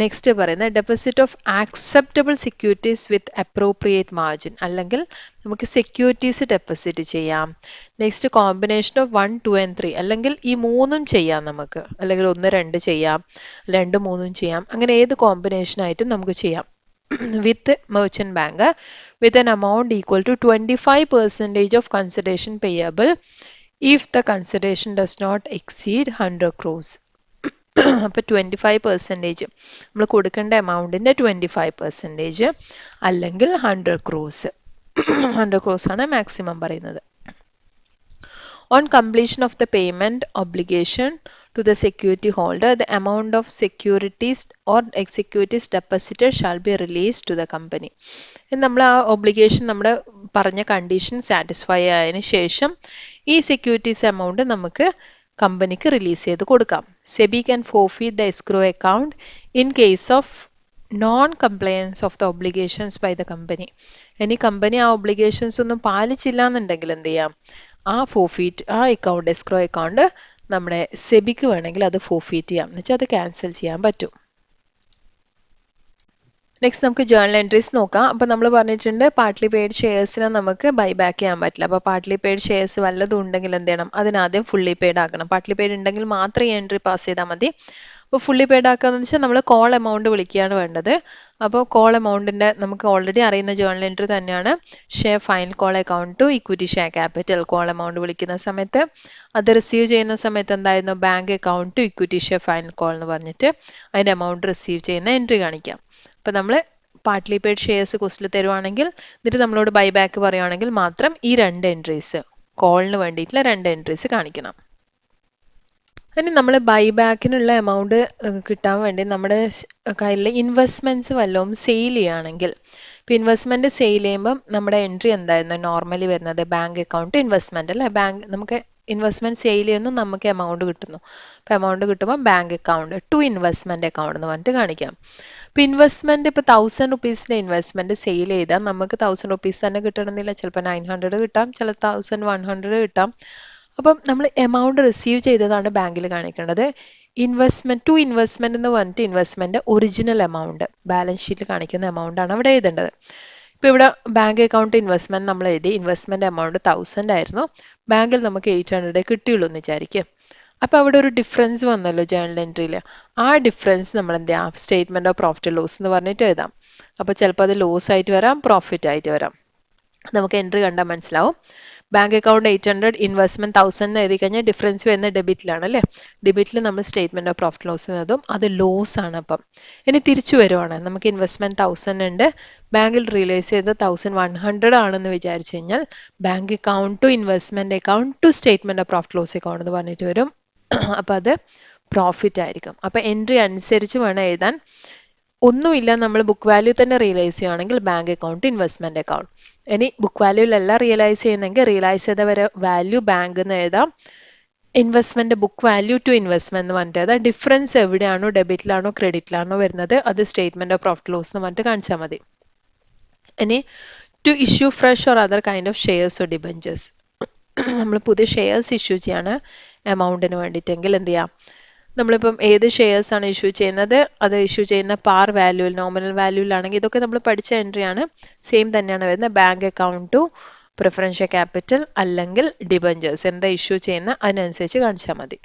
നെക്സ്റ്റ് പറയുന്നത് deposit of acceptable securities with appropriate margin, അല്ലെങ്കിൽ നമുക്ക് സെക്യൂരിറ്റീസ് ഡെപ്പോസിറ്റ് ചെയ്യാം. നെക്സ്റ്റ് കോമ്പിനേഷൻ ഓഫ് 1, 2 and 3, അല്ലെങ്കിൽ ഈ മൂന്നും ചെയ്യാം നമുക്ക്, അല്ലെങ്കിൽ 1, 2 ചെയ്യാം, 2, 3 ചെയ്യാം. അങ്ങനെ ഏത് കോമ്പിനേഷൻ ആയിട്ടും നമുക്ക് ചെയ്യാം. with merchant banker with an amount equal to 25% of consideration payable if the consideration does not exceed 100 crores. അപ്പോൾ 25% നമ്മൾ കൊടുക്കേണ്ട എമൗണ്ടിന്റെ 25% അല്ലെങ്കിൽ 100 ക്രോസ്. 100 ക്രോസ് ആണ് മാക്സിമം പറയുന്നത്. On completion of the payment obligation to the security holder, the amount of securities or securities deposited shall be released to the company. നമ്മൾ ആ obligation നമ്മുടെ പറഞ്ഞ കണ്ടീഷൻ സാറ്റിസ്ഫൈ ആയതിനു ശേഷം ഈ സെക്യൂരിറ്റീസ് എമൗണ്ട് നമുക്ക് കമ്പനിക്ക് റിലീസ് ചെയ്ത് കൊടുക്കാം. SEBI can forfeit the escrow account in case of non compliance of the obligations by the company. ഇനി കമ്പനി ആ ഒബ്ലിഗേഷൻസ് ഒന്നും പാലിച്ചില്ല എന്നുണ്ടെങ്കിൽ എന്ത് ചെയ്യാം, ആ ഫോർഫീറ്റ്, ആ അക്കൗണ്ട്, എസ്ക്രോ അക്കൗണ്ട് നമ്മുടെ സെബിക്ക് വേണമെങ്കിൽ അത് ഫോർഫീറ്റ് ചെയ്യാം, എന്ന് വെച്ചാൽ അത് ക്യാൻസൽ ചെയ്യാൻ പറ്റും. നെക്സ്റ്റ് നമുക്ക് ജേർണൽ എൻട്രീസ് നോക്കാം. അപ്പോൾ നമ്മൾ പറഞ്ഞിട്ടുണ്ട് പാർട്ട്ലി പെയ്ഡ് ഷെയർസിനെ നമുക്ക് ബൈബാക്ക് ചെയ്യാൻ പറ്റില്ല. അപ്പോൾ പാർട്ട്ലി പെയ്ഡ് ഷെയർസ് വല്ലതും ഉണ്ടെങ്കിൽ എന്ത് ചെയ്യണം, അതിനാദ്യം ഫുള്ളി പെയ്ഡ് ആക്കണം. പാർട്ട്ലി പെയ്ഡ് ഉണ്ടെങ്കിൽ മാത്രം ഈ എൻട്രി പാസ് ചെയ്താൽ മതി. അപ്പോൾ ഫുള്ളി പെയ്ഡ് ആക്കാന്ന് വെച്ചാൽ നമ്മൾ കോൾ എമൗണ്ട് വിളിക്കുകയാണ് വേണ്ടത്. അപ്പോൾ കോൾ എമൗണ്ടിന്റെ നമുക്ക് ഓൾറെഡി അറിയുന്ന ജേർണൽ എൻട്രി തന്നെയാണ്. Share final call account to equity share capital. Call amount വിളിക്കുന്ന സമയത്ത് അത് റിസീവ് ചെയ്യുന്ന സമയത്ത് എന്തായിരുന്നു, bank account to equity share final call എന്ന് പറഞ്ഞിട്ട് അതിന്റെ എമൗണ്ട് റിസീവ് ചെയ്യുന്ന എൻട്രി കാണിക്കാം. അപ്പൊ നമ്മൾ പാർട്ട്ലി പെയ്ഡ് ഷെയർസ് ക്വസ്റ്റിൽ തരുവാണെങ്കിൽ എന്നിട്ട് നമ്മളോട് ബൈബാക്ക് പറയുവാണെങ്കിൽ മാത്രം ഈ 2 എൻട്രീസ്, കോളിന് വേണ്ടിയിട്ടുള്ള 2 എൻട്രീസ് കാണിക്കണം. ഇനി നമ്മൾ ബൈബാക്കിനുള്ള എമൗണ്ട് കിട്ടാൻ വേണ്ടി നമ്മുടെ കയ്യിൽ ഇൻവെസ്റ്റ്മെന്റ്സ് വല്ലതും സെയിൽ ചെയ്യുകയാണെങ്കിൽ, ഇപ്പം ഇൻവെസ്റ്റ്മെന്റ് സെയിൽ ചെയ്യുമ്പം നമ്മുടെ എൻട്രി എന്തായിരുന്നു നോർമലി വരുന്നത്, ബാങ്ക് അക്കൗണ്ട് ഇൻവെസ്റ്റ്മെന്റ് അല്ലേ. ബാങ്ക് നമുക്ക് ഇൻവെസ്റ്റ്മെന്റ് സെയിൽ ചെയ്യുന്നു, നമുക്ക് എമൗണ്ട് കിട്ടുന്നു. അപ്പം എമൗണ്ട് കിട്ടുമ്പോൾ bank account to investment account എന്ന് പറഞ്ഞിട്ട് കാണിക്കാം. ഇപ്പം ഇൻവെസ്റ്റ്മെന്റ് ഇപ്പോൾ 1000 റുപ്പീസിന്റെ ഇൻവെസ്റ്റ്മെന്റ് സെയിൽ ചെയ്താൽ നമുക്ക് 1000 റുപ്പീസ് തന്നെ കിട്ടണമെന്നില്ല, ചിലപ്പോൾ 900 കിട്ടാം, ചില 1100 കിട്ടാം. അപ്പം നമ്മൾ എമൗണ്ട് റിസീവ് ചെയ്തതാണ് ബാങ്കിൽ കാണിക്കേണ്ടത്. ഇൻവെസ്റ്റ്മെന്റ് ടു ഇൻവെസ്റ്റ്മെന്റ് എന്ന് പറഞ്ഞിട്ട് ഇൻവെസ്റ്റ്മെന്റ് ഒറിജിനൽ എമൗണ്ട് ബാലൻസ് ഷീറ്റിൽ കാണിക്കുന്ന എമൗണ്ട് ആണ് അവിടെ എഴുതേണ്ടത്. ഇപ്പൊ ഇവിടെ ബാങ്ക് അക്കൗണ്ട് ഇൻവെസ്റ്റ്മെന്റ് നമ്മൾ എഴുതി, ഇൻവെസ്റ്റ്മെന്റ് എമൗണ്ട് 1000 ആയിരുന്നു, ബാങ്കിൽ നമുക്ക് 800 കിട്ടിയുള്ളൂ എന്ന് വിചാരിക്കും. അപ്പൊ അവിടെ ഒരു ഡിഫറൻസ് വന്നല്ലോ ജേർണൽ എൻട്രിയിൽ. ആ ഡിഫറൻസ് നമ്മൾ എന്ത് ചെയ്യാം, സ്റ്റേറ്റ്മെന്റ് ഓഫ് പ്രോഫിറ്റ് ലോസ് എന്ന് പറഞ്ഞിട്ട് എഴുതാം. അപ്പൊ ചിലപ്പോൾ അത് ലോസ് ആയിട്ട് വരാം, പ്രോഫിറ്റ് ആയിട്ട് വരാം. നമുക്ക് എൻട്രി കണ്ടാൽ മനസ്സിലാവും. ബാങ്ക് അക്കൗണ്ട് 800, ഇൻവെസ്റ്റ്മെന്റ് 1000 എഴുതി കഴിഞ്ഞാൽ ഡിഫറൻസ് വരുന്ന ഡെബിറ്റിലാണ് അല്ലേ. ഡെബിറ്റിൽ നമ്മൾ സ്റ്റേറ്റ്മെന്റ് ഓഫ് പ്രോഫിറ്റ് ലോസ് എന്നതും അത് ലോസ് ആണ്. അപ്പം ഇനി തിരിച്ചു വരുവാണ്, നമുക്ക് ഇൻവെസ്റ്റ്മെന്റ് 1000 ഉണ്ട്, ബാങ്കിൽ റിയലൈസ് ചെയ്ത് 1100 ആണെന്ന് വിചാരിച്ചു കഴിഞ്ഞാൽ bank account to investment account to statement of profit loss account എന്ന് പറഞ്ഞിട്ട് വരും. അപ്പൊ അത് പ്രോഫിറ്റ് ആയിരിക്കും. അപ്പൊ എൻട്രി അനുസരിച്ച് വേണം എഴുതാൻ. ഒന്നുമില്ല നമ്മൾ ബുക്ക് വാല്യൂ തന്നെ റിയലൈസ് ചെയ്യുകയാണെങ്കിൽ ബാങ്ക് അക്കൗണ്ട് ഇൻവെസ്റ്റ്മെന്റ് അക്കൗണ്ട്. ഇനി ബുക്ക് വാല്യൂലല്ല റിയലൈസ് ചെയ്യുന്നെങ്കിൽ റിയലൈസ് ചെയ്ത വരെ വാല്യൂ ബാങ്ക് എന്ന് എഴുതാം, investment book value to investment എന്ന് പറഞ്ഞിട്ട് എഴുതാം. ഡിഫറൻസ് എവിടെയാണോ ഡെബിറ്റിലാണോ ക്രെഡിറ്റിലാണോ വരുന്നത് അത് സ്റ്റേറ്റ്മെന്റ് ഓഫ് പ്രോഫിറ്റ് ലോസ് എന്ന് പറഞ്ഞിട്ട് കാണിച്ചാൽ മതി. ഇനി to issue fresh or other kind of shares or debentures, നമ്മൾ പുതിയ ഷെയർസ് ഇഷ്യൂ ചെയ്യാണ് എമൗണ്ടിന് വേണ്ടിയിട്ടെങ്കിൽ എന്ത് ചെയ്യാം, നമ്മളിപ്പം ഏത് ഷെയർസ് ആണ് ഇഷ്യൂ ചെയ്യുന്നത് അത് ഇഷ്യൂ ചെയ്യുന്ന പാർ വാല്യൂവിൽ നോമിനൽ വാല്യൂവിലാണെങ്കിൽ ഇതൊക്കെ നമ്മൾ പഠിച്ച എൻട്രി ആണ്, സെയിം തന്നെയാണ് വരുന്നത്. Bank account to preference share capital അല്ലെങ്കിൽ ഡിബഞ്ചേഴ്സ് എന്താ ഇഷ്യൂ ചെയ്യുന്ന അതിനനുസരിച്ച് കാണിച്ചാൽ മതി.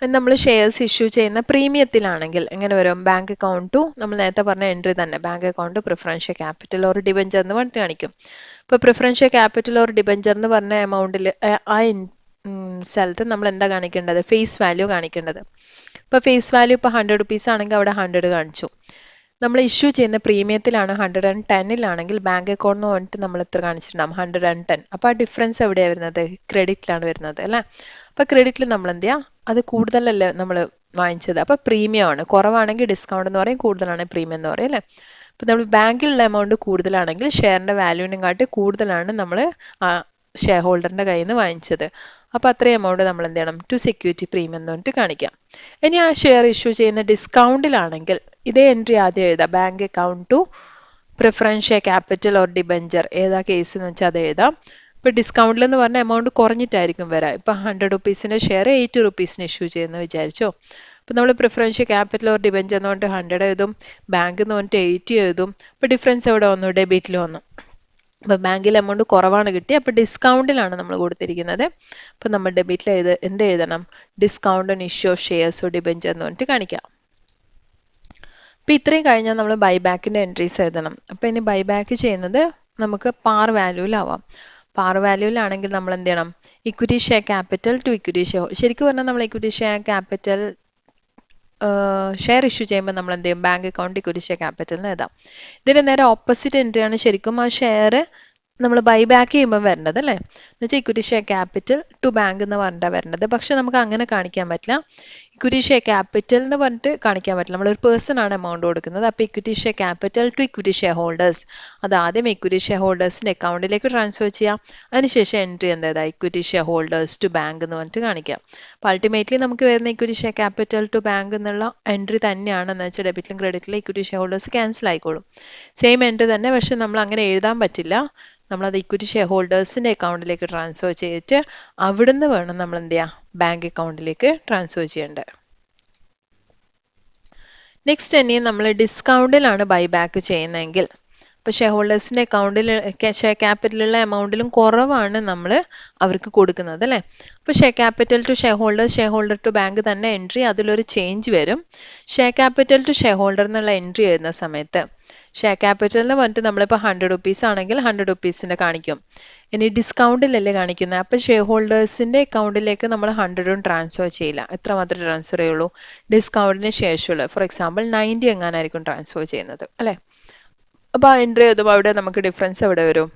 നമ്മൾ ഷെയർസ് ഇഷ്യൂ ചെയ്യുന്ന പ്രീമിയത്തിലാണെങ്കിൽ എങ്ങനെ വരും, ബാങ്ക് അക്കൗണ്ട് ടു നമ്മൾ നേരത്തെ പറഞ്ഞ എൻട്രി തന്നെ, bank account preference share capital or debenture എന്ന് പറഞ്ഞിട്ട് കാണിക്കും. ഇപ്പോൾ preference share capital or debenture എന്ന് പറഞ്ഞ എമൗണ്ടിൽ ആ സ്ഥലത്ത് നമ്മൾ എന്താ കാണിക്കേണ്ടത്, ഫേസ് വാല്യൂ കാണിക്കേണ്ടത്. ഇപ്പൊ ഫേസ് വാല്യൂ ഇപ്പൊ 100 റുപ്പീസ് ആണെങ്കിൽ അവിടെ 100 കാണിച്ചു. നമ്മൾ ഇഷ്യൂ ചെയ്യുന്ന പ്രീമിയത്തിലാണ് 110ലാണെങ്കിൽ ബാങ്ക് അക്കൗണ്ട് എന്ന് പറഞ്ഞിട്ട് നമ്മൾ എത്ര കാണിച്ചിട്ടുണ്ടാകും 110. അപ്പോൾ ആ ഡിഫറൻസ് എവിടെയാണ് വരുന്നത്? ക്രെഡിറ്റിലാണ് വരുന്നത് അല്ലേ? അപ്പോൾ ക്രെഡിറ്റിൽ നമ്മൾ എന്ത് ചെയ്യുക? അത് കൂടുതലല്ലേ നമ്മൾ വാങ്ങിച്ചത്, അപ്പോൾ പ്രീമിയം ആണ്. കുറവാണെങ്കിൽ ഡിസ്കൗണ്ട് എന്ന് പറയും, കൂടുതലാണ് പ്രീമിയം എന്ന് പറയും അല്ലേ? അപ്പോൾ നമ്മൾ ബാങ്കിലുള്ള എമൗണ്ട് കൂടുതലാണെങ്കിൽ ഷെയറിൻ്റെ വാല്യൂവിനും കാട്ടി കൂടുതലാണ് നമ്മൾ ഷെയർ ഹോൾഡറിൻ്റെ കയ്യിൽ നിന്ന് വാങ്ങിച്ചത്. അപ്പോൾ അത്രയും എമൗണ്ട് നമ്മൾ എന്ത് ചെയ്യണം? ടു സെക്യൂരിറ്റി പ്രീമിയം എന്ന് പറഞ്ഞിട്ട് കാണിക്കാം. ഇനി ആ ഷെയർ ഇഷ്യൂ ചെയ്യുന്ന ഡിസ്കൗണ്ടിലാണെങ്കിൽ ഇതേ എൻട്രി ആദ്യം എഴുതാം. Bank account to preference share capital or debenture, ഏതാ കേസ് എന്ന് വെച്ചാൽ അത് എഴുതാം. ഇപ്പോൾ ഡിസ്കൗണ്ടിൽ എന്ന് പറഞ്ഞാൽ എമൗണ്ട് കുറഞ്ഞിട്ടായിരിക്കും വരാം. ഇപ്പോൾ 100 റുപ്പീസിൻ്റെ ഷെയർ 80 റുപ്പീസിന് ഇഷ്യൂ ചെയ്യുമെന്ന് വിചാരിച്ചോ. അപ്പോൾ നമ്മൾ preference share capital or debenture എന്ന് പറഞ്ഞിട്ട് 100 എഴുതും, ബാങ്ക് എന്ന് പറഞ്ഞിട്ട് 80 എഴുതും. അപ്പോൾ ഡിഫറൻസ് എവിടെ വന്നു? ഡെബിറ്റിൽ വന്നു. അപ്പോൾ ബാങ്കിൽ എമൗണ്ട് കുറവാണ് കിട്ടി, അപ്പോൾ ഡിസ്കൗണ്ടിലാണ് നമ്മൾ കൊടുത്തിരിക്കുന്നത്. അപ്പോൾ നമ്മൾ ഡെബിറ്റിൽ എന്ത് എഴുതണം? Discount on issue of shares or debenture എന്ന് പറഞ്ഞിട്ട് കാണിക്കാം. അപ്പോൾ ഇത്രയും കഴിഞ്ഞാൽ നമ്മൾ ബൈബാക്കിൻ്റെ എൻട്രീസ് എഴുതണം. അപ്പോൾ ഇനി ബൈബാക്ക് ചെയ്യുന്നത് നമുക്ക് പാർ വാല്യൂവിലാവാം. പാർ വാല്യൂവിലാണെങ്കിൽ നമ്മൾ എന്ത് ചെയ്യണം? Equity share capital to equity share. ശരിക്കും പറഞ്ഞാൽ നമ്മൾ equity share capital share issue ചെയ്യുമ്പോൾ നമ്മൾ എന്ത് ചെയ്യും? Bank account equity share capital എന്ന് എഴുതാം. ഇതിന് നേരെ ഓപ്പോസിറ്റ് എൻട്രിയാണ് ശരിക്കും ആ ഷെയർ നമ്മൾ ബൈബാക്ക് ചെയ്യുമ്പോൾ വരേണ്ടത് അല്ലേ? എന്ന് വെച്ചാൽ equity share capital to bank എന്ന് പറഞ്ഞിട്ടാണ് വരേണ്ടത്. പക്ഷെ നമുക്ക് അങ്ങനെ കാണിക്കാൻ പറ്റില്ല. ഇക്വിറ്റി ഷെയർ ക്യാപിറ്റൽ എന്ന് പറഞ്ഞിട്ട് കാണിക്കാൻ പറ്റില്ല. നമ്മളൊരു പേഴ്സൺ ആണ് എമൗണ്ട് കൊടുക്കുന്നത്. അപ്പോൾ equity share capital to equity share holders, അത് ആദ്യം ഇക്വിറ്റി ഷെയർ ഹോൾഡേഴ്സിൻ്റെ അക്കൗണ്ടിലേക്ക് ട്രാൻസ്ഫർ ചെയ്യാം. അതിനുശേഷം എൻട്രി എന്താ? Equity share holders to bank എന്ന് പറഞ്ഞിട്ട് കാണിക്കാം. അപ്പോൾ അൾട്ടിമേറ്റ്ലി നമുക്ക് വരുന്ന equity share capital to bank എന്നുള്ള എൻട്രി തന്നെയാണെന്ന് വെച്ചാൽ ഡെബിറ്റിലും ക്രെഡിറ്റിലും ഇക്വിറ്റി ഷെയർ ഹോൾഡേഴ്സ് ക്യാൻസൽ ആയിക്കോളും. സെയിം എൻട്രി തന്നെ, പക്ഷെ നമ്മൾ അങ്ങനെ എഴുതാൻ പറ്റില്ല. നമ്മളത് ഇക്വിറ്റി ഷെയർ ഹോൾഡേഴ്സിൻ്റെ അക്കൗണ്ടിലേക്ക് ട്രാൻസ്ഫർ ചെയ്തിട്ട് അവിടുന്ന് വേണം നമ്മൾ എന്ത് ചെയ്യുക? ബാങ്ക് അക്കൗണ്ടിലേക്ക് ട്രാൻസ്ഫർ ചെയ്യേണ്ടത്. നെക്സ്റ്റ് ഇനി നമ്മൾ ഡിസ്കൗണ്ടിലാണ് ബൈബാക്ക് ചെയ്യുന്നതെങ്കിൽ, ഇപ്പോൾ ഷെയർ ഹോൾഡേഴ്സിൻ്റെ അക്കൗണ്ടിൽ ഷെയർ ക്യാപിറ്റലുള്ള എമൗണ്ടിലും കുറവാണ് നമ്മൾ അവർക്ക് കൊടുക്കുന്നത് അല്ലേ? അപ്പോൾ share capital to share holder to bank തന്നെ എൻട്രി, അതിലൊരു ചേഞ്ച് വരും. Share capital to share holder എന്നുള്ള എൻട്രി വരുന്ന സമയത്ത് ഷെയർ ക്യാപിറ്റൽ എന്ന് പറഞ്ഞിട്ട് നമ്മളിപ്പോൾ 100 റുപ്പീസ് ആണെങ്കിൽ 100 റുപ്പീസിൻ്റെ കാണിക്കും. ഇനി ഡിസ്കൗണ്ടിലല്ലേ കാണിക്കുന്നത്, അപ്പോൾ ഷെയർ ഹോൾഡേഴ്സിൻ്റെ അക്കൗണ്ടിലേക്ക് നമ്മൾ 100 ട്രാൻസ്ഫർ ചെയ്യില്ല. എത്ര മാത്രമേ ട്രാൻസ്ഫർ ചെയ്യുള്ളൂ? ഡിസ്കൗണ്ടിന് ശേഷമുള്ള, ഫോർ എക്സാമ്പിൾ 90 എങ്ങാനായിരിക്കും ട്രാൻസ്ഫർ ചെയ്യുന്നത് അല്ലേ? അപ്പോൾ ആ എൻട്രി എഴുതുമ്പോൾ അവിടെ നമുക്ക് ഡിഫറൻസ് എവിടെ വരും?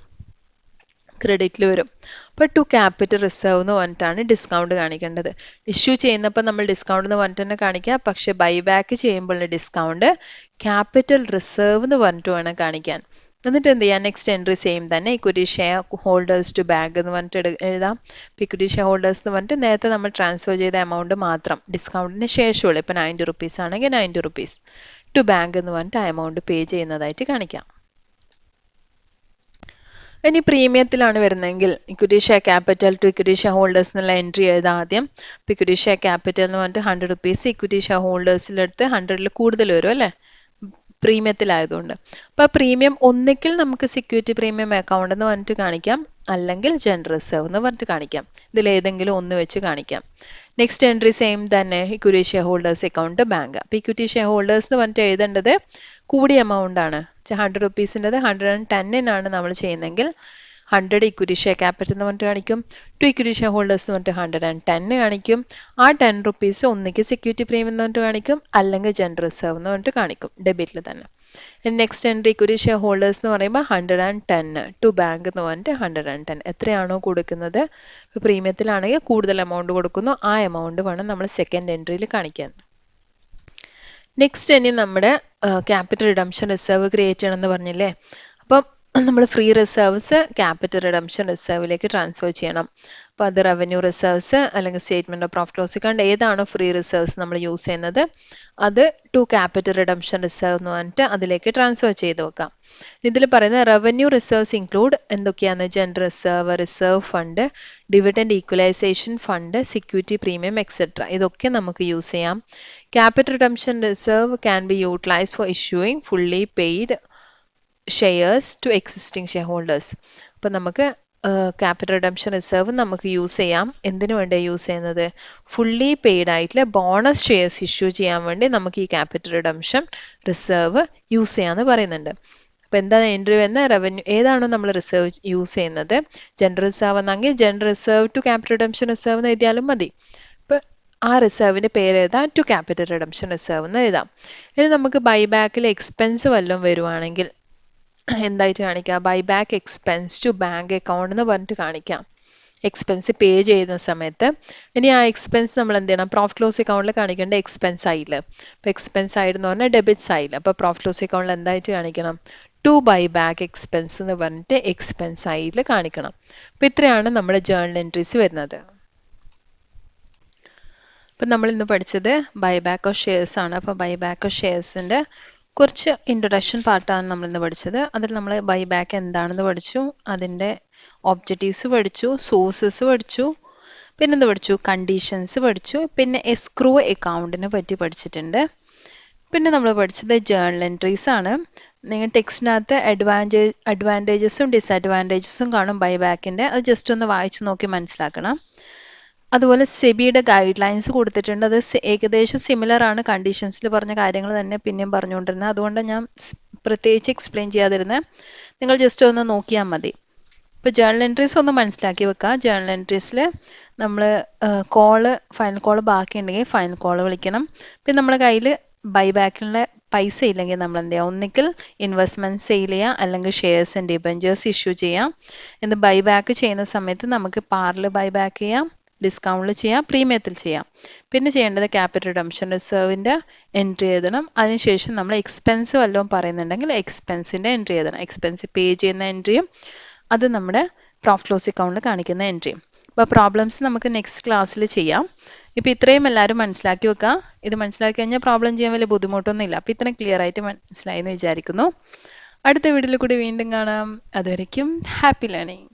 ക്രെഡിറ്റിൽ വരും. അപ്പോൾ ടു ക്യാപിറ്റൽ റിസർവ് എന്ന് പറഞ്ഞിട്ടാണ് ഡിസ്കൗണ്ട് കാണിക്കേണ്ടത്. ഇഷ്യൂ ചെയ്യുന്നപ്പോൾ നമ്മൾ ഡിസ്കൗണ്ട് എന്ന് പറഞ്ഞിട്ട് തന്നെ കാണിക്കുക, പക്ഷെ ബൈബാക്ക് ചെയ്യുമ്പോഴുള്ള ഡിസ്കൗണ്ട് ക്യാപിറ്റൽ റിസർവ് എന്ന് പറഞ്ഞിട്ട് വേണം കാണിക്കാൻ. എന്നിട്ട് എന്ത് ചെയ്യാം? നെക്സ്റ്റ് എൻട്രി സെയിം തന്നെ equity share holders to bank എന്ന് പറഞ്ഞിട്ട് എഴുതാം. ഇക്വിറ്റി ഷെയർ ഹോൾഡേഴ്സ് എന്ന് പറഞ്ഞിട്ട് നേരത്തെ നമ്മൾ ട്രാൻസ്ഫർ ചെയ്ത എമൗണ്ട് മാത്രം ഡിസ്കൗണ്ടിന് ശേഷമുള്ള, ഇപ്പോൾ 90 റുപ്പീസ് ആണെങ്കിൽ 90 റുപ്പീസ് ടു ബാങ്ക് എന്ന് പറഞ്ഞിട്ട് ആ എമൗണ്ട് പേ ചെയ്യുന്നതായിട്ട് കാണിക്കാം. ഇനി പ്രീമിയത്തിലാണ് വരുന്നതെങ്കിൽ equity share capital to equity share holders എന്നുള്ള എൻട്രി എഴുതാം ആദ്യം. ഇപ്പോൾ ഇക്വിറ്റി ഷെയർ ക്യാപിറ്റൽ എന്ന് പറഞ്ഞിട്ട് 100 റുപ്പീസ് ഇക്വിറ്റി ഷെയർ ഹോൾഡേഴ്സിലെടുത്ത് 100ൽ കൂടുതൽ വരും അല്ലേ? പ്രീമിയത്തിലായതുകൊണ്ട്. അപ്പോൾ പ്രീമിയം ഒന്നിക്കിൽ നമുക്ക് സെക്യൂരിറ്റി പ്രീമിയം അക്കൗണ്ട് എന്ന് പറഞ്ഞിട്ട് കാണിക്കാം, അല്ലെങ്കിൽ ജനറൽ റിസർവ് എന്ന് പറഞ്ഞിട്ട് കാണിക്കാം. ഇതിലേതെങ്കിലും ഒന്ന് വെച്ച് കാണിക്കാം. നെക്സ്റ്റ് എൻട്രി സെയിം തന്നെ equity share holders account bank. അപ്പോൾ ഇക്വിറ്റി ഷെയർ ഹോൾഡേഴ്സ് എന്ന് പറഞ്ഞിട്ട് എഴുതേണ്ടത് കൂടിയ എമൗണ്ട് ആണ്. 100 റുപ്പീസിൻ്റെത് 110നാണ് നമ്മൾ ചെയ്യുന്നതെങ്കിൽ 100 ഇക്വിറ്റി ഷെയർ ക്യാപിറ്റൽ എന്ന് പറഞ്ഞിട്ട് കാണിക്കും. ടു ഇക്വിറ്റി ഷെയർ ഹോൾഡേഴ്സ് എന്ന് പറഞ്ഞിട്ട് 110 കാണിക്കും. ആ 10 റുപ്പീസ് ഒന്നിക്ക് സെക്യൂരിറ്റി പ്രീമിയം എന്ന് പറഞ്ഞിട്ട് കാണിക്കും, അല്ലെങ്കിൽ ജനറൽ റിസർവ് എന്ന് പറഞ്ഞിട്ട് കാണിക്കും ഡെബിറ്റിൽ തന്നെ. Next entry equity share holders എന്ന് പറയുമ്പോൾ 110 ടു ബാങ്ക് എന്ന് പറഞ്ഞിട്ട് 110 എത്രയാണോ കൊടുക്കുന്നത്. ഇപ്പോൾ പ്രീമിയത്തിലാണെങ്കിൽ കൂടുതൽ എമൗണ്ട് കൊടുക്കുന്നു, ആ എമൗണ്ട് വേണം നമ്മൾ സെക്കൻഡ് എൻട്രിയിൽ കാണിക്കാൻ. നെക്സ്റ്റ് ഇനി നമ്മുടെ ക്യാപിറ്റൽ റിഡംഷൻ റിസർവ് ക്രിയേറ്റ് ചെയ്യണമെന്ന് പറഞ്ഞില്ലേ? അപ്പം നമ്മൾ ഫ്രീ റിസർവ്സ് ക്യാപിറ്റൽ റിഡംഷൻ റിസർവിലേക്ക് ട്രാൻസ്ഫർ ചെയ്യണം. അപ്പോൾ അത് റവന്യൂ റിസർവ്സ് അല്ലെങ്കിൽ statement of profit loss account ഏതാണോ ഫ്രീ റിസർവ്സ് നമ്മൾ യൂസ് ചെയ്യുന്നത് അത് ടു ക്യാപിറ്റൽ റിഡംഷൻ റിസർവ് എന്ന് പറഞ്ഞിട്ട് അതിലേക്ക് ട്രാൻസ്ഫർ ചെയ്ത് വെക്കാം. ഇതിൽ പറയുന്നത് റവന്യൂ റിസർവ്സ് ഇൻക്ലൂഡ് എന്തൊക്കെയാണ്? General reserve, reserve fund, dividend equalisation fund, security premium etcetera. ഇതൊക്കെ നമുക്ക് യൂസ് ചെയ്യാം. Capital redemption reserve can be utilised for issuing fully paid shares to existing share holders. അപ്പോൾ നമുക്ക് ക്യാപിറ്റൽ റിഡംഷൻ റിസർവ് നമുക്ക് use ചെയ്യാം. എന്തിനു വേണ്ടിയാണ് യൂസ് ചെയ്യുന്നത്? ഫുള്ളി പെയ്ഡ് ആയിട്ടുള്ള ബോണസ് ഷെയർസ് ഇഷ്യൂ ചെയ്യാൻ വേണ്ടി നമുക്ക് ഈ ക്യാപിറ്റൽ റിഡംഷൻ റിസർവ് യൂസ് ചെയ്യാമെന്ന് പറയുന്നുണ്ട്. അപ്പോൾ എന്താണ് എൻട്രി വരുന്ന? റവന്യൂ ഏതാണോ നമ്മൾ റിസർവ് യൂസ് ചെയ്യുന്നത്, ജനറൽ റിസർവ് എന്നെങ്കിൽ general reserve to capital redemption reserve എന്ന് എഴുതിയാലും മതി. ഇപ്പോൾ ആ റിസർവിൻ്റെ പേര് എഴുതാം, ടു ക്യാപിറ്റൽ റിഡംഷൻ റിസർവ് എന്ന് എഴുതാം. ഇനി നമുക്ക് ബൈബാക്കിൽ എക്സ്പെൻസ് വല്ലതും വരുവാണെങ്കിൽ എന്തായിട്ട് കാണിക്കാം? Buyback expense to bank account എന്ന് പറഞ്ഞിട്ട് കാണിക്കാം. എക്സ്പെൻസ് പേ ചെയ്യുന്ന സമയത്ത് ഇനി ആ എക്സ്പെൻസ് നമ്മൾ എന്ത് ചെയ്യണം? പ്രോഫിറ്റ് ലോസ് അക്കൗണ്ടിൽ കാണിക്കേണ്ട എക്സ്പെൻസ് ആയില്ല. അപ്പോൾ എക്സ്പെൻസ് ആയിരുന്നു പറഞ്ഞാൽ ഡെബിറ്റ്സ് ആയില്ല. അപ്പോൾ പ്രോഫിറ്റ് ലോസ് അക്കൗണ്ടിൽ എന്തായിട്ട് കാണിക്കണം? ടു ബൈ ബാക്ക് എക്സ്പെൻസ് എന്ന് പറഞ്ഞിട്ട് എക്സ്പെൻസ് ആയിട്ട് കാണിക്കണം. അപ്പോൾ ഇത്രയാണ് നമ്മുടെ ജേർണൽ എൻട്രീസ് വരുന്നത്. അപ്പം നമ്മൾ ഇന്ന് പഠിച്ചത് ബൈബാക്ക് ഓഫ് ഷെയർസ് ആണ്. അപ്പോൾ ബൈബാക്ക് ഓഫ് ഷെയർസിൻ്റെ കുറച്ച് ഇൻട്രൊഡക്ഷൻ പാർട്ടാണ് നമ്മൾ ഇന്ന് പഠിച്ചത്. അതിൽ നമ്മൾ ബൈബാക്ക് എന്താണെന്ന് പഠിച്ചു, അതിൻ്റെ ഒബ്ജക്റ്റീവ്സ് പഠിച്ചു, സോഴ്സസ് പഠിച്ചു, പിന്നെന്ത് പഠിച്ചു? കണ്ടീഷൻസ് പഠിച്ചു, പിന്നെ എസ്ക്രൂ അക്കൗണ്ടിനെ പറ്റി പഠിച്ചിട്ടുണ്ട്. പിന്നെ നമ്മൾ പഠിച്ചത് ജേർണൽ എൻട്രീസ് ആണ്. നിങ്ങൾ ടെക്സ്റ്റിനകത്ത് അഡ്വാൻറ്റേജസും ഡിസഡ്വാൻറ്റേജസും കാണും ബൈബാക്കിൻ്റെ. അത് ജസ്റ്റ് ഒന്ന് വായിച്ച് നോക്കി മനസ്സിലാക്കണം. അതുപോലെ സെബിയുടെ ഗൈഡ് ലൈൻസ് കൊടുത്തിട്ടുണ്ട്. അത് ഏകദേശം സിമിലർ ആണ്, കണ്ടീഷൻസിൽ പറഞ്ഞ കാര്യങ്ങൾ തന്നെ പിന്നെയും പറഞ്ഞുകൊണ്ടിരുന്നത്. അതുകൊണ്ട് ഞാൻ പ്രത്യേകിച്ച് എക്സ്പ്ലെയിൻ ചെയ്യാതിരുന്നത്. നിങ്ങൾ ജസ്റ്റ് ഒന്ന് നോക്കിയാൽ മതി. ഇപ്പോൾ ജേർണൽ എൻട്രീസ് ഒന്ന് മനസ്സിലാക്കി വെക്കുക. ജേർണൽ എൻട്രീസിൽ നമ്മൾ ഫൈനൽ കോള് ബാക്കിയുണ്ടെങ്കിൽ ഫൈനൽ കോള് വിളിക്കണം. പിന്നെ നമ്മുടെ കയ്യിൽ ബൈബാക്കിനുള്ള പൈസ ഇല്ലെങ്കിൽ നമ്മൾ എന്ത് ചെയ്യുക? ഒന്നിക്കൽ ഇൻവെസ്റ്റ്മെൻറ്റ് സെയിൽ ചെയ്യുക, അല്ലെങ്കിൽ ഷെയർസ് ആൻഡ് ഡിബഞ്ചേഴ്സ് ഇഷ്യൂ ചെയ്യാം. ഇത് ബൈബാക്ക് ചെയ്യുന്ന സമയത്ത് നമുക്ക് പാറിൽ ബൈബാക്ക് ചെയ്യാം, ഡിസ്കൗണ്ടിൽ ചെയ്യാം, പ്രീമിയത്തിൽ ചെയ്യാം. പിന്നെ ചെയ്യേണ്ടത് ക്യാപിറ്റൽ റിഡംഷൻ റിസർവിൻ്റെ എൻട്രി എഴുതണം. അതിനുശേഷം നമ്മൾ എക്സ്പെൻസ് വല്ലതും പറയുന്നുണ്ടെങ്കിൽ എക്സ്പെൻസിൻ്റെ എൻട്രി എഴുതണം. എക്സ്പെൻസ് പേ ചെയ്യുന്ന എൻട്രിയും അത് നമ്മുടെ പ്രോഫിറ്റ് ലോസ് അക്കൗണ്ടിൽ കാണിക്കുന്ന എൻട്രിയും. അപ്പോൾ പ്രോബ്ലംസ് നമുക്ക് നെക്സ്റ്റ് ക്ലാസ്സിൽ ചെയ്യാം. ഇപ്പോൾ ഇത്രയും എല്ലാവരും മനസ്സിലാക്കി വെക്കുക. ഇത് മനസ്സിലാക്കി കഴിഞ്ഞാൽ പ്രോബ്ലം ചെയ്യാൻ വലിയ ബുദ്ധിമുട്ടൊന്നും ഇല്ല. അപ്പോൾ ഇത്രയും ക്ലിയർ ആയിട്ട് മനസ്സിലായി എന്ന് വിചാരിക്കുന്നു. അടുത്ത വീഡിയോയിൽ കൂടി വീണ്ടും കാണാം. അതുവരയ്ക്കും ഹാപ്പി ലേണിംഗ്.